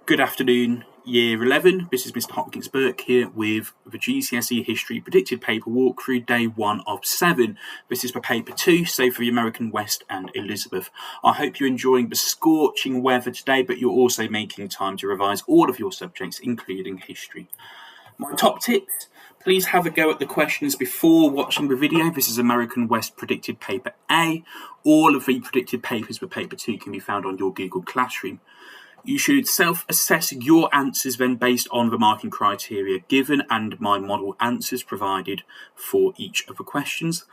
Good afternoon, Year 11. This is Mr. Hopkins Burke here with the GCSE History Predicted Paper Walkthrough, Day 1 of 7. This is for Paper 2, so for the American West and Elizabeth. I hope you're enjoying the scorching weather today, but you're also making time to revise all of your subjects, including history. My top tips: please have a go at the questions before watching the video. This is American West Predicted Paper A. All of the predicted papers for Paper 2 can be found on your Google Classroom. You should self-assess your answers then based on the marking criteria given and my model answers provided for each of the questions.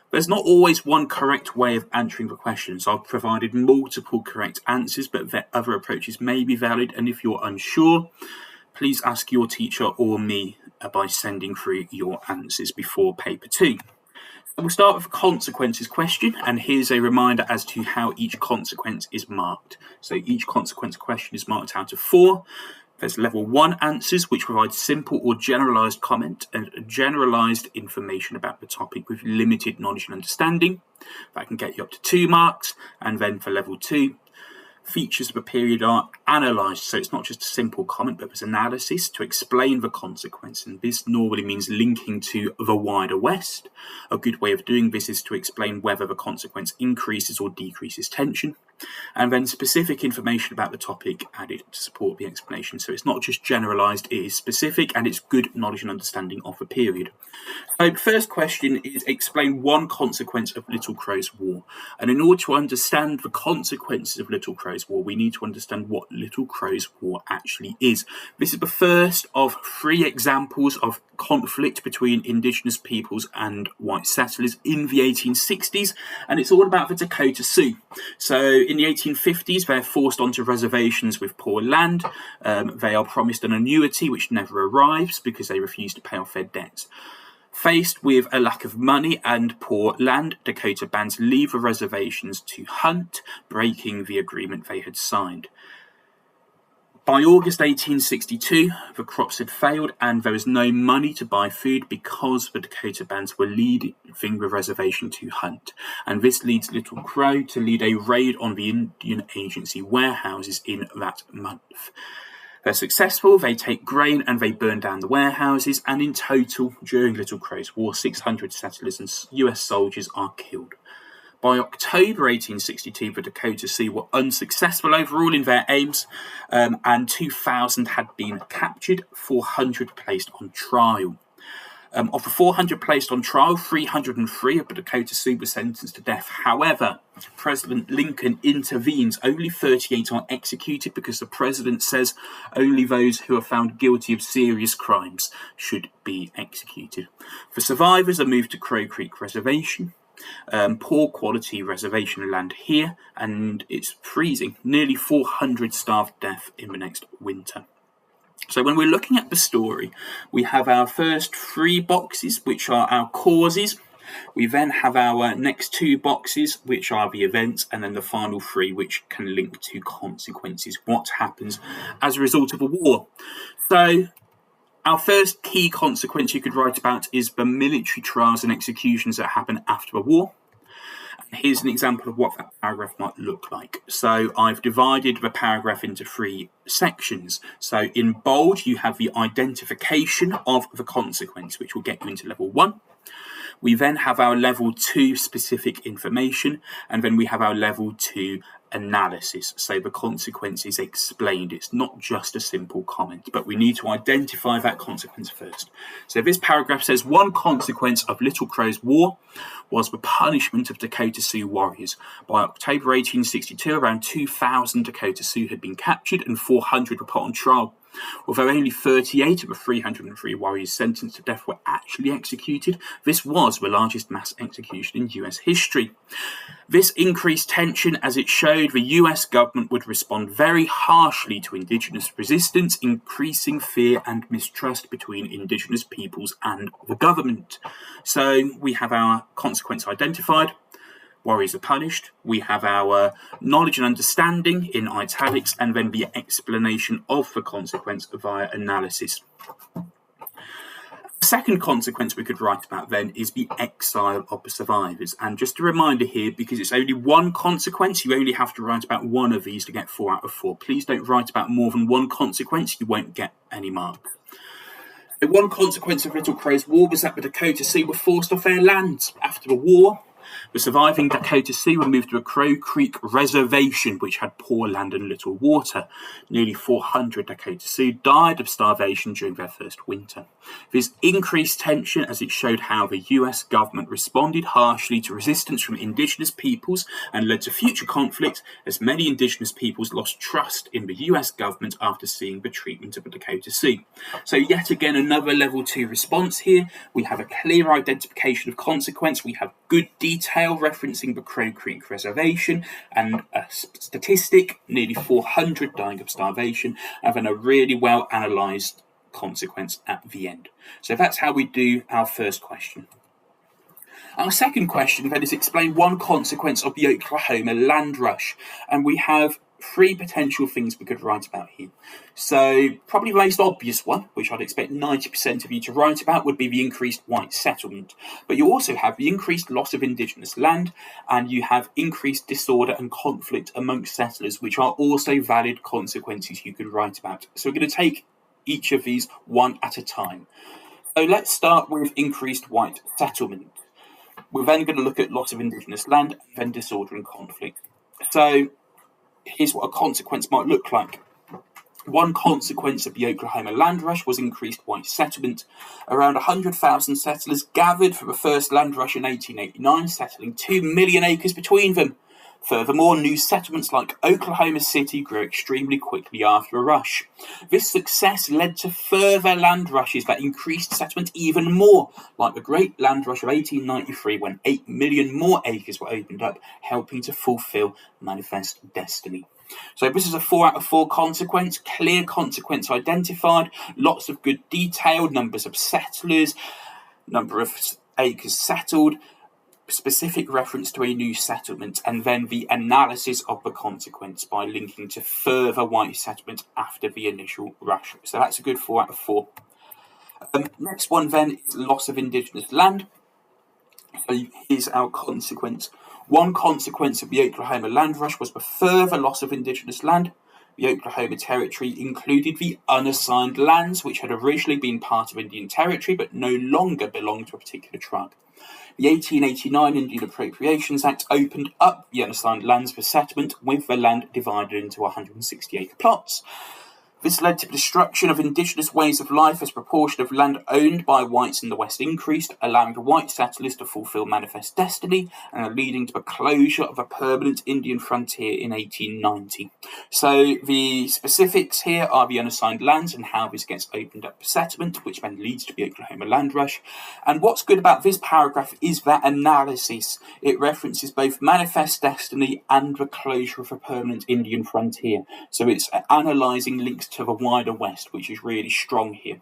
There's not always one correct way of answering the questions. I've provided multiple correct answers, but other approaches may be valid, and if you're unsure, please ask your teacher or me by sending through your answers before Paper 2. We'll start with a consequences question, and here's a reminder as to how each consequence is marked. So each consequence question is marked out of 4. There's level 1 answers, which provide simple or generalized comment and generalized information about the topic with limited knowledge and understanding. That can get you up to 2 marks. And then for level 2, features of a period are analysed, so it's not just a simple comment, but there's analysis to explain the consequence, and this normally means linking to the wider West. A good way of doing this is to explain whether the consequence increases or decreases tension, and then specific information about the topic added to support the explanation. So it's not just generalised, it is specific, and it's good knowledge and understanding of the period. So the first question is explain one consequence of Little Crow's War, and in order to understand the consequences of Little Crow's War, we need to understand what Little Crow's War actually is. This is the first of 3 examples of conflict between indigenous peoples and white settlers in the 1860s, and it's all about the Dakota Sioux. So in the 1850s, they're forced onto reservations with poor land. They are promised an annuity which never arrives because they refuse to pay off their debts. Faced with a lack of money and poor land, Dakota bands leave the reservations to hunt, breaking the agreement they had signed. By August 1862, the crops had failed and there was no money to buy food because the Dakota bands were leaving the reservation to hunt. And this leads Little Crow to lead a raid on the Indian Agency warehouses in that month. They're successful, they take grain and they burn down the warehouses, and in total, during Little Crow's War, 600 settlers and US soldiers are killed. By October 1862, the Dakota Sioux were unsuccessful overall in their aims, and 2,000 had been captured, 400 placed on trial. Of the 400 placed on trial, 303 of the Dakota Sioux were sentenced to death. However, President Lincoln intervenes. Only 38 are executed because the president says only those who are found guilty of serious crimes should be executed. The survivors are moved to Crow Creek Reservation. Poor quality reservation land here, and it's freezing. Nearly 400 starved to death in the next winter. So when we're looking at the story, we have our first 3 boxes, which are our causes. We then have our next 2 boxes, which are the events, and then the final 3, which can link to consequences, what happens as a result of a war. So our first key consequence you could write about is the military trials and executions that happen after a war. Here's an example of what that paragraph might look like. So I've divided the paragraph into 3 sections. So in bold, you have the identification of the consequence, which will get you into level 1. We then have our level 2 specific information, and then we have our level 2 analysis. So the consequence is explained. It's not just a simple comment, but we need to identify that consequence first. So this paragraph says one consequence of Little Crow's War was the punishment of Dakota Sioux warriors. By October 1862, around 2,000 Dakota Sioux had been captured and 400 were put on trial. Although only 38 of the 303 warriors sentenced to death were actually executed, this was the largest mass execution in US history. This increased tension as it showed the US government would respond very harshly to indigenous resistance, increasing fear and mistrust between indigenous peoples and the government. So we have our consequence identified. Warriors are punished. We have our knowledge and understanding in italics, and then the explanation of the consequence via analysis. second consequence we could write about then is the exile of the survivors. And just a reminder here, because it's only one consequence, you only have to write about one of these to get 4 out of 4. Please don't write about more than one consequence, you won't get any mark. One consequence of Little Crow's War was that the Dakota Sioux were forced off their lands. After the war, the surviving Dakota Sioux were moved to a Crow Creek reservation, which had poor land and little water. Nearly 400 Dakota Sioux died of starvation during their first winter. This increased tension as it showed how the US government responded harshly to resistance from indigenous peoples and led to future conflict, as many indigenous peoples lost trust in the US government after seeing the treatment of the Dakota Sioux. So yet again, another level 2 response here. We have a clear identification of consequence. We have good detail referencing the Crow Creek Reservation and a statistic, nearly 400 dying of starvation, and then a really well analysed consequence at the end. So that's how we do our first question. Our second question then is explain one consequence of the Oklahoma land rush, and we have 3 potential things we could write about here. So probably the most obvious one, which I'd expect 90% of you to write about, would be the increased white settlement. But you also have the increased loss of indigenous land, and you have increased disorder and conflict amongst settlers, which are also valid consequences you could write about. So we're going to take each of these one at a time. So let's start with increased white settlement. We're then going to look at loss of indigenous land, and then disorder and conflict. So here's what a consequence might look like. One consequence of the Oklahoma land rush was increased white settlement. Around 100,000 settlers gathered for the first land rush in 1889, settling 2 million acres between them. Furthermore, new settlements like Oklahoma City grew extremely quickly after a rush. This success led to further land rushes that increased settlement even more, like the Great Land Rush of 1893, when 8 million more acres were opened up, helping to fulfill Manifest Destiny. So this is a 4 out of 4 consequence, clear consequence identified, lots of good detail, numbers of settlers, number of acres settled, specific reference to a new settlement, and then the analysis of the consequence by linking to further white settlement after the initial rush. So that's a good 4 out of 4. Next one then is loss of indigenous land. So here's our consequence. One consequence of the Oklahoma land rush was the further loss of indigenous land. The Oklahoma Territory included the unassigned lands, which had originally been part of Indian Territory but no longer belonged to a particular tribe. The 1889 Indian Appropriations Act opened up the unassigned lands for settlement, with the land divided into 160-acre plots. This led to the destruction of indigenous ways of life as proportion of land owned by whites in the West increased, allowing the white settlers to fulfill Manifest Destiny and leading to the closure of a permanent Indian frontier in 1890. So the specifics here are the unassigned lands and how this gets opened up for settlement, which then leads to the Oklahoma land rush. And what's good about this paragraph is that analysis. It references both Manifest Destiny and the closure of a permanent Indian frontier. So it's analysing links to the wider West, which is really strong here.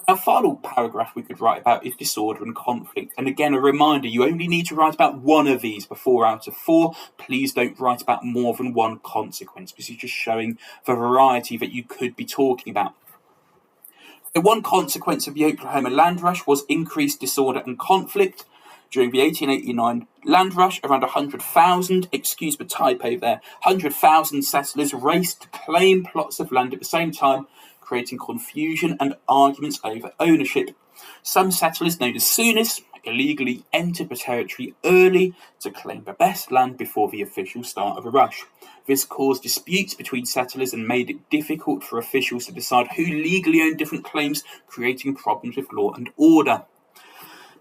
Our final paragraph we could write about is disorder and conflict. And again, a reminder, you only need to write about one of these for 4 out of 4. Please don't write about more than one consequence, because it's just showing the variety that you could be talking about. So one consequence of the Oklahoma land rush was increased disorder and conflict. During the 1889 land rush, around 100,000, excuse the typo there, 100,000 settlers raced to claim plots of land at the same time, creating confusion and arguments over ownership. Some settlers, known as Soonists, illegally entered the territory early to claim the best land before the official start of a rush. This caused disputes between settlers and made it difficult for officials to decide who legally owned different claims, creating problems with law and order.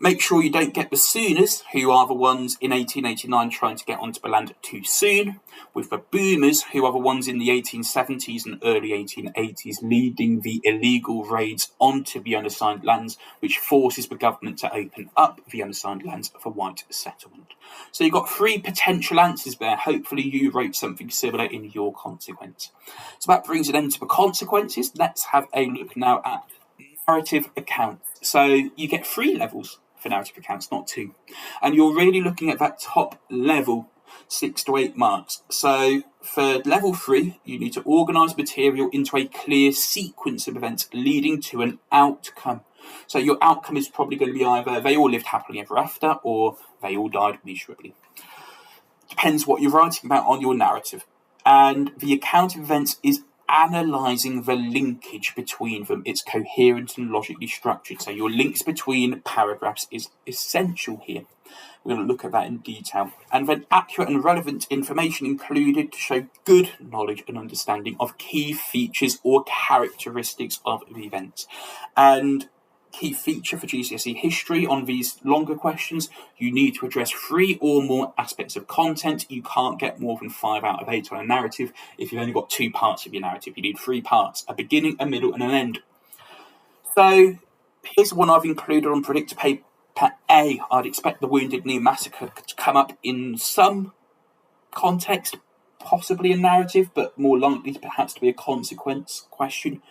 Make sure you don't get the Sooners, who are the ones in 1889 trying to get onto the land too soon, with the Boomers, who are the ones in the 1870s and early 1880s leading the illegal raids onto the unassigned lands, which forces the government to open up the unassigned lands for white settlement. So you've got 3 potential answers there. Hopefully you wrote something similar in your consequence. So that brings it into the consequences. Let's have a look now at narrative accounts. So you get 3 levels for narrative accounts, not 2. And you're really looking at that top level, 6 to 8 marks. So for level 3, you need to organise material into a clear sequence of events leading to an outcome. So your outcome is probably going to be either they all lived happily ever after or they all died miserably. Depends what you're writing about on your narrative. And the account of events is analysing the linkage between them. It's coherent and logically structured. So your links between paragraphs is essential here. We're going to look at that in detail. And then accurate and relevant information included to show good knowledge and understanding of key features or characteristics of the events. And key feature for GCSE history on these longer questions, you need to address 3 or more aspects of content. You can't get more than 5 out of 8 on a narrative if you've only got 2 parts of your narrative. You need 3 parts, a beginning, a middle, and an end. So here's one I've included on predictor paper A. I'd expect the Wounded Knee Massacre to come up in some context, possibly a narrative, but more likely perhaps to be a consequence question.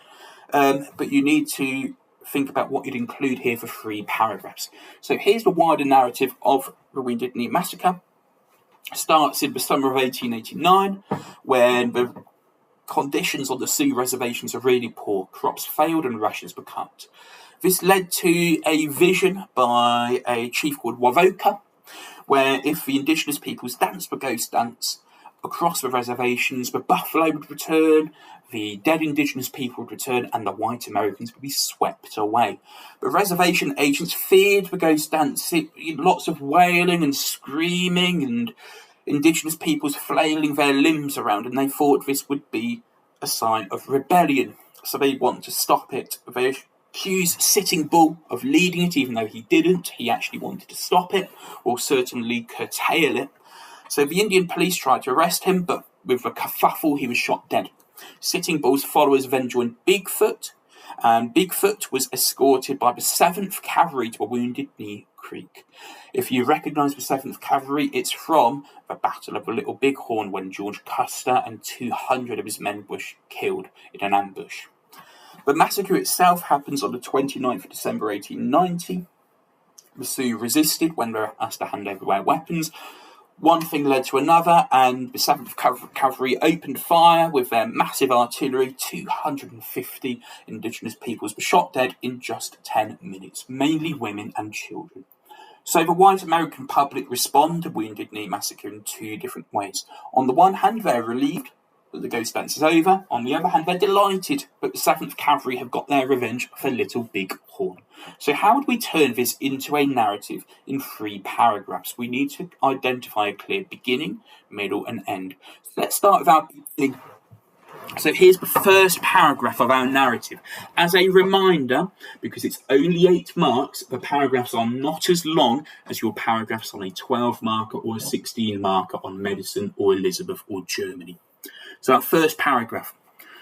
But you need to think about what you'd include here for 3 paragraphs. So here's the wider narrative of the Wounded Knee Massacre. Starts in the summer of 1889, when the conditions on the Sioux reservations are really poor. Crops failed and rations were cut. This led to a vision by a chief called Wavoka, where if the indigenous peoples danced the ghost dance across the reservations, the buffalo would return, the dead indigenous people would return, and the white Americans would be swept away. The reservation agents feared the ghost dance. Lots of wailing and screaming and indigenous peoples flailing their limbs around, and they thought this would be a sign of rebellion. So they want to stop it. They accused Sitting Bull of leading it, even though he didn't. He actually wanted to stop it, or certainly curtail it. So the Indian police tried to arrest him, but with a kerfuffle, he was shot dead. Sitting Bull's followers then joined Bigfoot, and Bigfoot was escorted by the 7th Cavalry to a Wounded Knee Creek. If you recognise the 7th Cavalry, it's from the Battle of the Little Bighorn, when George Custer and 200 of his men were killed in an ambush. The massacre itself happens on the 29th of December 1890. The Sioux resisted when they were asked to hand over their weapons. One thing led to another, and the 7th Cavalry opened fire with their massive artillery. 250 indigenous peoples were shot dead in just 10 minutes, mainly women and children. So the white American public respond to Wounded Knee Massacre in 2 different ways. On the one hand, they're relieved that the ghost dance is over. On the other hand, they're delighted that the 7th Cavalry have got their revenge for Little Bighorn. So how would we turn this into a narrative in 3 paragraphs? We need to identify a clear beginning, middle, and end. So let's start with our beginning. So here's the first paragraph of our narrative. As a reminder, because it's only 8 marks, the paragraphs are not as long as your paragraphs on a 12 marker or a 16 marker on medicine or Elizabeth or Germany. So our first paragraph.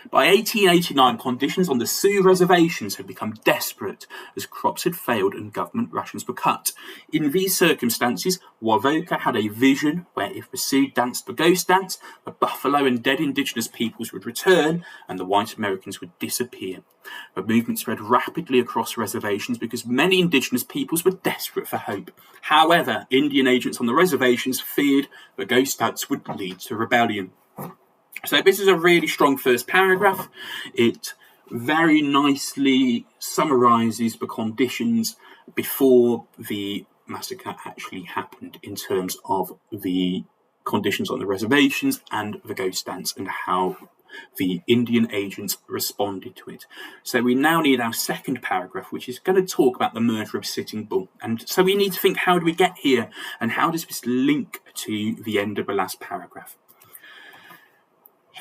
By 1889, conditions on the Sioux reservations had become desperate as crops had failed and government rations were cut. In these circumstances, Wavoka had a vision where if the Sioux danced the ghost dance, the buffalo and dead indigenous peoples would return and the white Americans would disappear. The movement spread rapidly across reservations because many indigenous peoples were desperate for hope. However, Indian agents on the reservations feared the ghost dance would lead to rebellion. So this is a really strong first paragraph. It very nicely summarises the conditions before the massacre actually happened in terms of the conditions on the reservations and the ghost dance and how the Indian agents responded to it. So we now need our second paragraph, which is going to talk about the murder of Sitting Bull. And so we need to think, how do we get here and how does this link to the end of the last paragraph?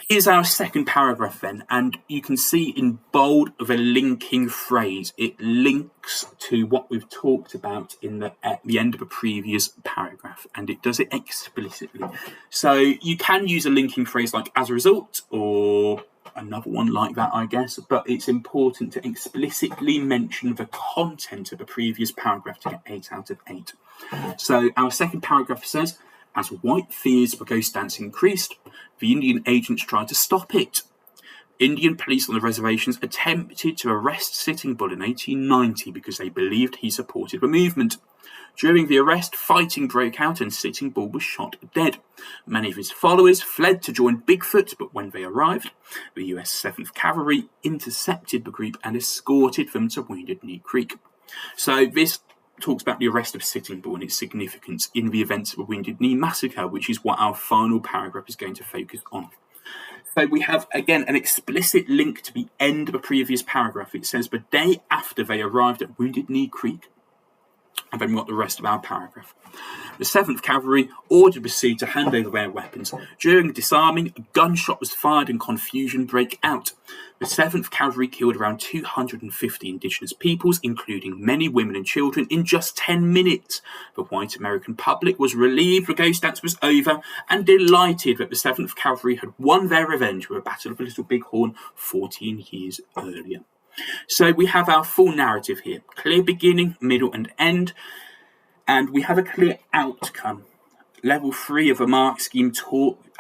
Here's our second paragraph then, and you can see in bold the linking phrase. It links to what we've talked about at the end of a previous paragraph, and it does it explicitly. So you can use a linking phrase like as a result, or another one like that, I guess, but it's important to explicitly mention the content of a previous paragraph to get 8 out of 8. So our second paragraph says, as white fears for ghost dance increased, the Indian agents tried to stop it. Indian police on the reservations attempted to arrest Sitting Bull in 1890 because they believed he supported the movement. During the arrest, fighting broke out and Sitting Bull was shot dead. Many of his followers fled to join Bigfoot, but when they arrived, the US 7th Cavalry intercepted the group and escorted them to Wounded Knee Creek. So this talks about the arrest of Sitting Bull and its significance in the events of the Wounded Knee Massacre, which is what our final paragraph is going to focus on. So we have, again, an explicit link to the end of a previous paragraph. It says the day after they arrived at Wounded Knee Creek, and then we've got the rest of our paragraph. The 7th Cavalry ordered the Sioux to hand over their weapons. During disarming, a gunshot was fired and confusion broke out. The 7th Cavalry killed around 250 indigenous peoples, including many women and children, in just 10 minutes. The white American public was relieved the ghost dance was over and delighted that the 7th Cavalry had won their revenge with the Battle of the Little Bighorn 14 years earlier. So we have our full narrative here. Clear beginning, middle and end. And we have a clear outcome. Level 3 of the mark scheme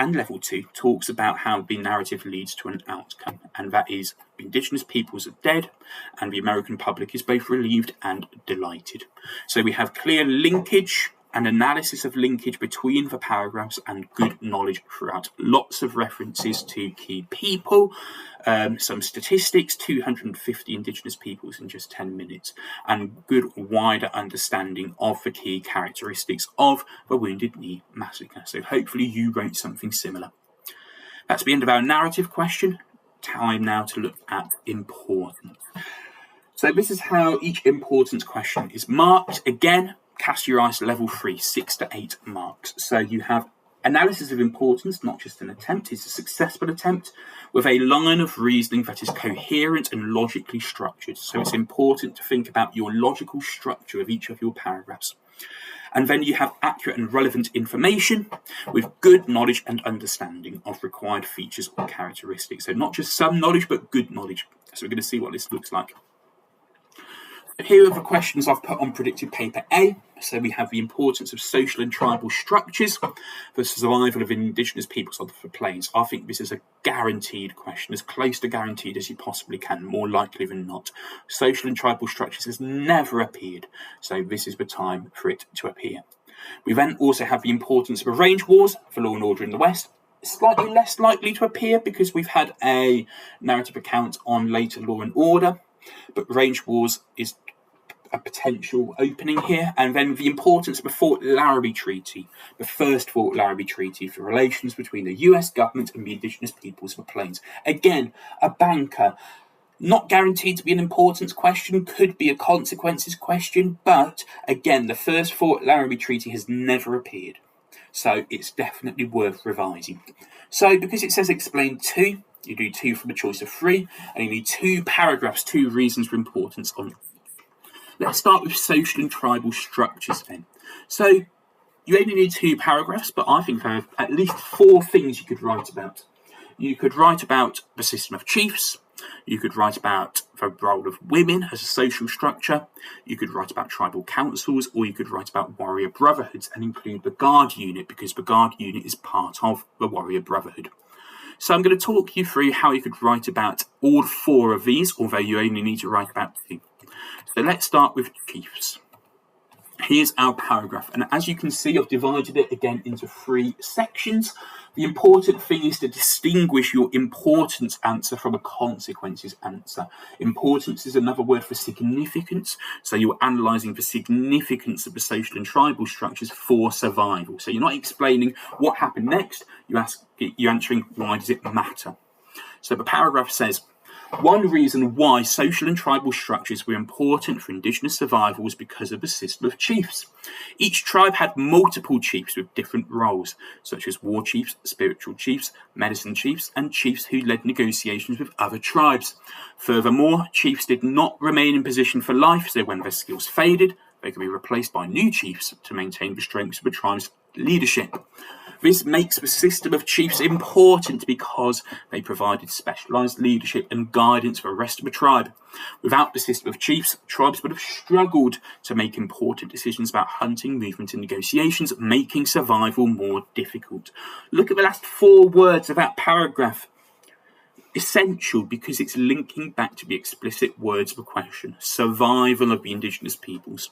and level 2 talks about how the narrative leads to an outcome. And that is the indigenous peoples are dead and the American public is both relieved and delighted. So we have clear linkage and analysis of linkage between the paragraphs and good knowledge throughout. Lots of references to key people, some statistics, 250 indigenous peoples in just 10 minutes, and good wider understanding of the key characteristics of the Wounded Knee Massacre. So hopefully you wrote something similar. That's the end of our narrative question. Time now to look at importance. So this is how each importance question is marked. Again, cast your eyes level 3, 6 to 8 marks. So you have analysis of importance, not just an attempt, it's a successful attempt with a line of reasoning that is coherent and logically structured. So it's important to think about your logical structure of each of your paragraphs. And then you have accurate and relevant information with good knowledge and understanding of required features or characteristics. So not just some knowledge, but good knowledge. So we're going to see what this looks like. Here are the questions I've put on predicted paper A. So we have the importance of social and tribal structures, the survival of indigenous peoples of the plains. I think this is a guaranteed question, as close to guaranteed as you possibly can, more likely than not. Social and tribal structures has never appeared, so this is the time for it to appear. We then also have the importance of the range wars for law and order in the West. Slightly less likely to appear because we've had a narrative account on later law and order, but range wars is a potential opening here. And then the importance of the Fort Laramie Treaty, the first Fort Laramie Treaty for relations between the US government and the indigenous peoples of the plains. Again, a banker, not guaranteed to be an importance question, could be a consequences question, but again, the first Fort Laramie Treaty has never appeared. So it's definitely worth revising. So because it says explain 2, you do 2 from a choice of 3, and you need 2 paragraphs, 2 reasons for importance on. Let's start with social and tribal structures then. So you only need 2 paragraphs, but I think there are at least 4 things you could write about. You could write about the system of chiefs. You could write about the role of women as a social structure. You could write about tribal councils, or you could write about warrior brotherhoods and include the guard unit, because the guard unit is part of the warrior brotherhood. So I'm going to talk you through how you could write about all 4 of these, although you only need to write about 2. So let's start with chiefs. Here's our paragraph, and as you can see, I've divided it again into 3 sections. The important thing is to distinguish your importance answer from a consequences answer. Importance is another word for significance, so you're analysing the significance of the social and tribal structures for survival. So you're not explaining what happened next, you're answering why does it matter. So the paragraph says, one reason why social and tribal structures were important for indigenous survival was because of the system of chiefs. Each tribe had multiple chiefs with different roles, such as war chiefs, spiritual chiefs, medicine chiefs, and chiefs who led negotiations with other tribes. Furthermore, chiefs did not remain in position for life, so when their skills faded, they could be replaced by new chiefs to maintain the strength of the tribe's leadership. This makes the system of chiefs important because they provided specialised leadership and guidance for the rest of the tribe. Without the system of chiefs, tribes would have struggled to make important decisions about hunting, movement and negotiations, making survival more difficult. Look at the last 4 words of that paragraph. essential because it's linking back to the explicit words of the question, survival of the indigenous peoples.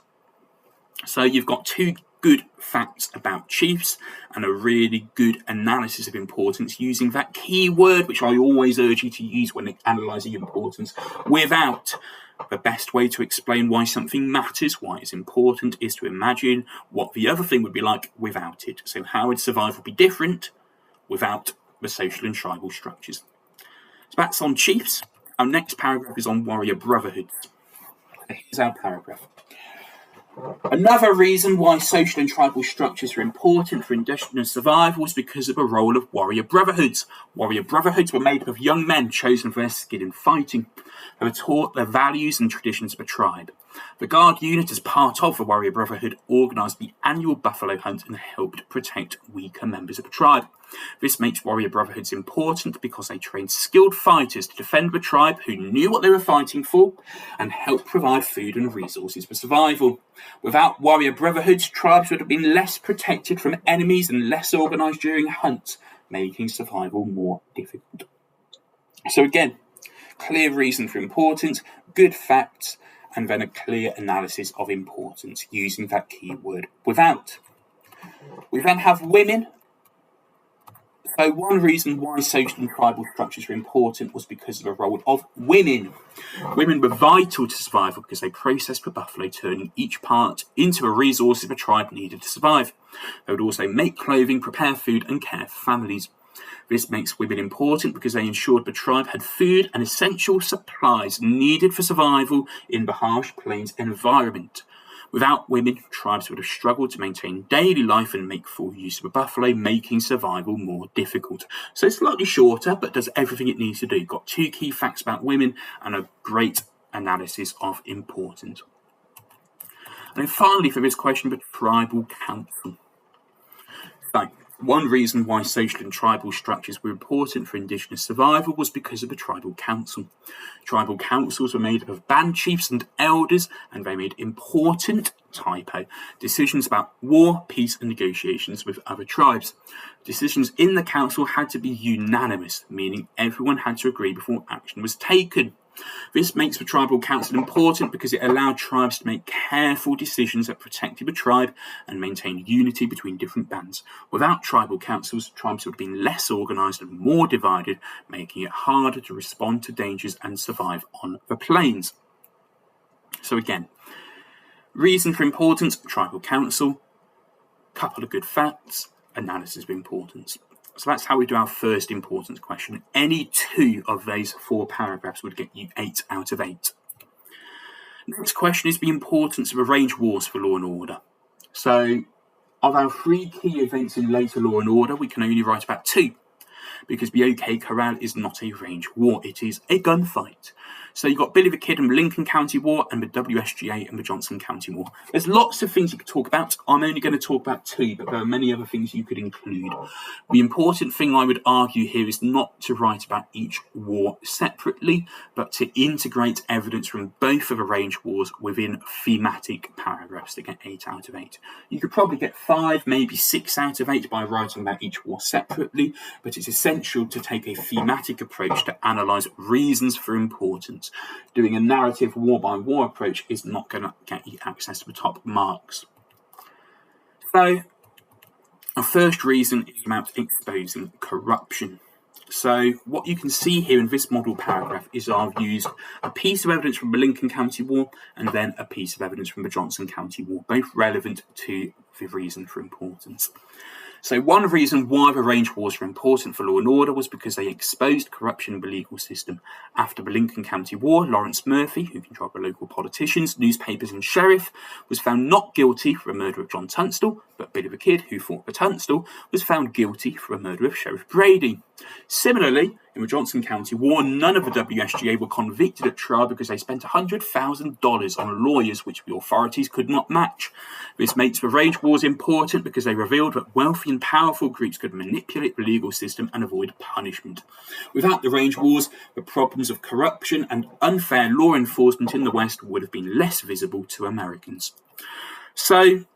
So you've got two good facts about chiefs and a really good analysis of importance using that key word, which I always urge you to use when analysing importance, without the best way to explain why something matters, why it's important, is to imagine what the other thing would be like without it. So how would survival be different without the social and tribal structures? So that's on chiefs. Our next paragraph is on warrior brotherhoods. Here's our paragraph. Another reason why social and tribal structures are important for indigenous survival is because of the role of warrior brotherhoods. Warrior brotherhoods were made up of young men chosen for their skill in fighting. They were taught their values and traditions of a tribe. The Guard unit, as part of the warrior brotherhood, organised the annual buffalo hunt and helped protect weaker members of the tribe. This makes warrior brotherhoods important because they trained skilled fighters to defend the tribe who knew what they were fighting for and helped provide food and resources for survival. Without warrior brotherhoods, tribes would have been less protected from enemies and less organised during hunts, making survival more difficult. So again, clear reason for importance, good facts, and then a clear analysis of importance using that keyword without. We then have women. So one reason why social and tribal structures are important was because of the role of women. Women were vital to survival because they processed the buffalo, turning each part into a resource the tribe needed to survive. They would also make clothing, prepare food, and care for families. This makes women important because they ensured the tribe had food and essential supplies needed for survival in the harsh plains environment. Without women, tribes would have struggled to maintain daily life and make full use of the buffalo, making survival more difficult. So it's slightly shorter, but does everything it needs to do. Got two key facts about women and a great analysis of importance. And then finally for this question, the tribal council. So, one reason why social and tribal structures were important for indigenous survival was because of the tribal council. Tribal councils were made up of band chiefs and elders, and they made important, typo, decisions about war, peace, and negotiations with other tribes. Decisions in the council had to be unanimous, meaning everyone had to agree before action was taken. This makes the tribal council important because it allowed tribes to make careful decisions that protected the tribe and maintained unity between different bands. Without tribal councils, tribes would have been less organised and more divided, making it harder to respond to dangers and survive on the plains. So again, reason for importance, tribal council, couple of good facts, analysis of importance. So that's how we do our first importance question. Any two of those 4 paragraphs would get you 8 out of 8. Next question is the importance of arranged wars for law and order. So of our 3 key events in later Law and Order, we can only write about 2, because the OK Corral is not a range war, it is a gunfight. So you've got Billy the Kid and the Lincoln County War and the WSGA and the Johnson County War. There's lots of things you could talk about. I'm only going to talk about 2, but there are many other things you could include. The important thing I would argue here is not to write about each war separately, but to integrate evidence from both of the range wars within thematic paragraphs to get 8 out of 8. You could probably get 5, maybe 6 out of 8 by writing about each war separately, but it's essential to take a thematic approach to analyse reasons for importance. Doing a narrative war-by-war approach is not going to get you access to the top marks. So, our first reason is about exposing corruption. So, what you can see here in this model paragraph is I've used a piece of evidence from the Lincoln County War and then a piece of evidence from the Johnson County War, both relevant to the reason for importance. So one reason why the range wars were important for law and order was because they exposed corruption in the legal system. After the Lincoln County War, Lawrence Murphy, who controlled the local politicians, newspapers and sheriff, was found not guilty for the murder of John Tunstall, but Billy the Kid, who fought for Tunstall, was found guilty for the murder of Sheriff Brady. Similarly, in the Johnson County War, none of the WSGA were convicted at trial because they spent $100,000 on lawyers which the authorities could not match. This makes the range wars important because they revealed that wealthy and powerful groups could manipulate the legal system and avoid punishment. Without the range wars, the problems of corruption and unfair law enforcement in the West would have been less visible to Americans. So,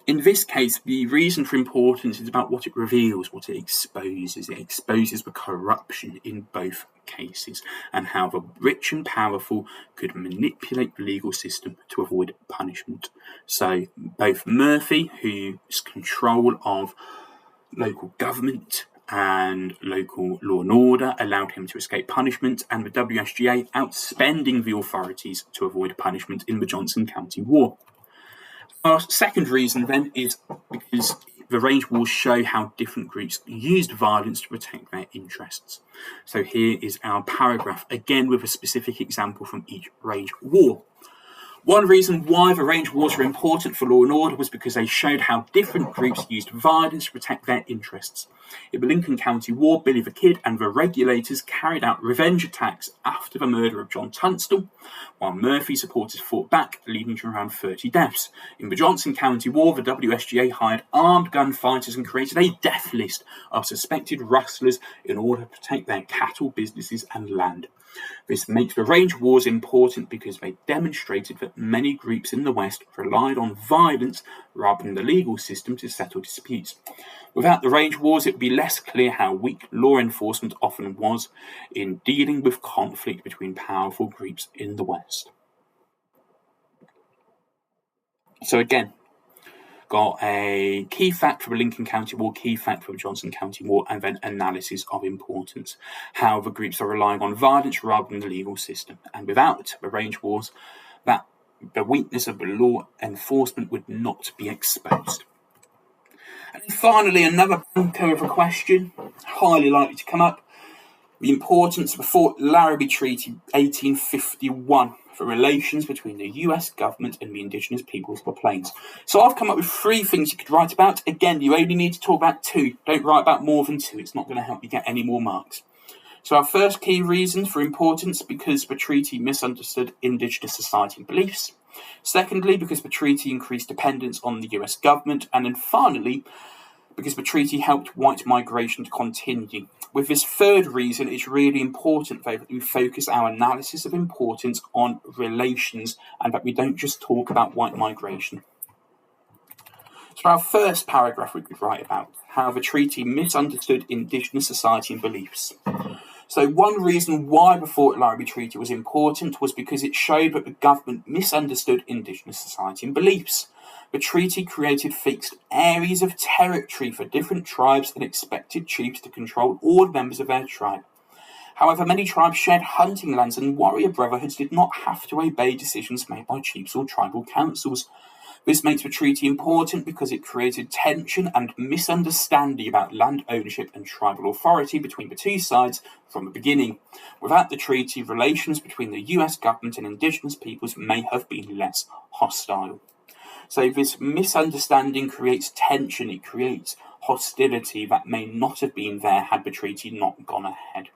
In this case, the reason for importance is about what it reveals, what it exposes. It exposes the corruption in both cases and how the rich and powerful could manipulate the legal system to avoid punishment. So both Murphy, whose control of local government and local law and order allowed him to escape punishment, and the WSGA outspending the authorities to avoid punishment in the Johnson County War. Our second reason then is because the range wars show how different groups used violence to protect their interests. So here is our paragraph, again with a specific example from each range war. One reason why the range wars were important for law and order was because they showed how different groups used violence to protect their interests. In the Lincoln County War, Billy the Kid and the regulators carried out revenge attacks after the murder of John Tunstall, while Murphy supporters fought back, leading to around 30 deaths. In the Johnson County War, the WSGA hired armed gunfighters and created a death list of suspected rustlers in order to protect their cattle, businesses and land. This makes the range wars important because they demonstrated that many groups in the West relied on violence rather than the legal system to settle disputes. Without the range wars, it would be less clear how weak law enforcement often was in dealing with conflict between powerful groups in the West. So again, got a key fact for the Lincoln County War, key fact for the Johnson County War, and then analysis of importance. How the groups are relying on violence rather than the legal system. And without the range wars, that the weakness of the law enforcement would not be exposed. And then finally, another bunker of a question, highly likely to come up. The importance of the Fort Larrabee Treaty 1851 for relations between the US government and the indigenous peoples of the plains. So I've come up with 3 things you could write about. Again, you only need to talk about 2. Don't write about more than 2. It's not going to help you get any more marks. So our first key reason for importance, because the treaty misunderstood indigenous society and beliefs. Secondly, because the treaty increased dependence on the US government. And then finally, because the treaty helped white migration to continue. With this third reason, it's really important though that we focus our analysis of importance on relations and that we don't just talk about white migration. So our first paragraph we could write about how the treaty misunderstood indigenous society and beliefs. So one reason why the Fort Larrabee Treaty was important was because it showed that the government misunderstood indigenous society and beliefs. The treaty created fixed areas of territory for different tribes and expected chiefs to control all members of their tribe. However, many tribes shared hunting lands and warrior brotherhoods did not have to obey decisions made by chiefs or tribal councils. This makes the treaty important because it created tension and misunderstanding about land ownership and tribal authority between the two sides from the beginning. Without the treaty, relations between the US government and indigenous peoples may have been less hostile. So this misunderstanding creates tension, it creates hostility that may not have been there had the treaty not gone ahead.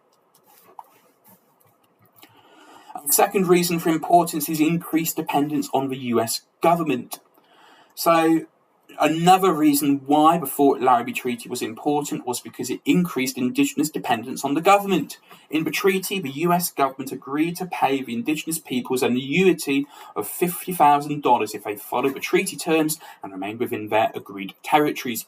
The second reason for importance is increased dependence on the US government. So another reason why the Fort Larrabee Treaty was important was because it increased indigenous dependence on the government. In the treaty, the US government agreed to pay the indigenous peoples an annuity of $50,000 if they followed the treaty terms and remained within their agreed territories.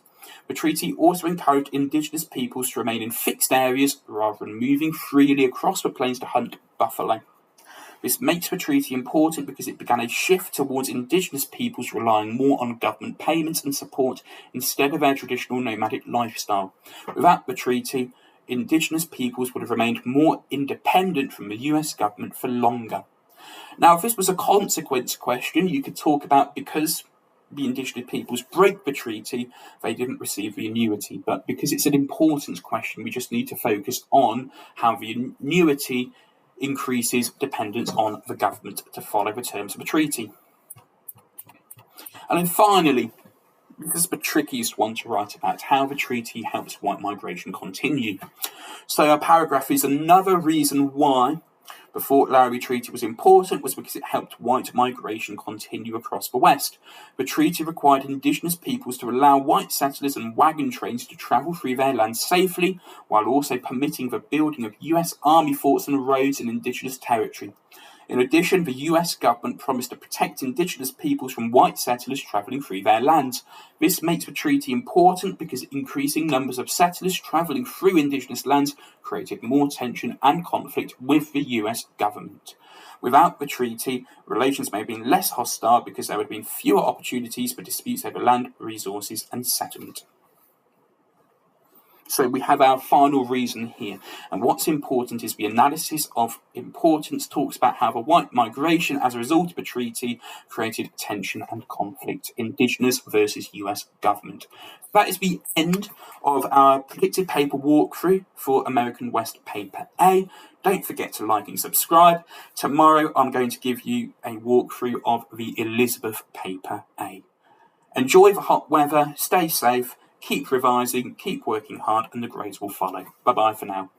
The treaty also encouraged indigenous peoples to remain in fixed areas rather than moving freely across the plains to hunt buffalo. This makes the treaty important because it began a shift towards indigenous peoples relying more on government payments and support instead of their traditional nomadic lifestyle. Without the treaty, indigenous peoples would have remained more independent from the US government for longer. Now, if this was a consequence question, you could talk about because the indigenous peoples break the treaty, they didn't receive the annuity. But because it's an importance question, we just need to focus on how the annuity increases dependence on the government to follow the terms of the treaty. And then finally, this is the trickiest one to write about, how the treaty helps white migration continue. So our paragraph is another reason why the Fort Larrabee Treaty was important was because it helped white migration continue across the West. The treaty required indigenous peoples to allow white settlers and wagon trains to travel through their land safely, while also permitting the building of US Army forts and roads in indigenous territory. In addition, the US government promised to protect indigenous peoples from white settlers travelling through their lands. This makes the treaty important because increasing numbers of settlers travelling through indigenous lands created more tension and conflict with the US government. Without the treaty, relations may have been less hostile because there would have been fewer opportunities for disputes over land, resources, and settlement. So we have our final reason here. And what's important is the analysis of importance talks about how the white migration as a result of the treaty created tension and conflict, Indigenous versus US government. That is the end of our predicted paper walkthrough for American West Paper A. Don't forget to like and subscribe. Tomorrow I'm going to give you a walkthrough of the Elizabeth Paper A. Enjoy the hot weather, stay safe, keep revising, keep working hard, and the grades will follow. Bye-bye for now.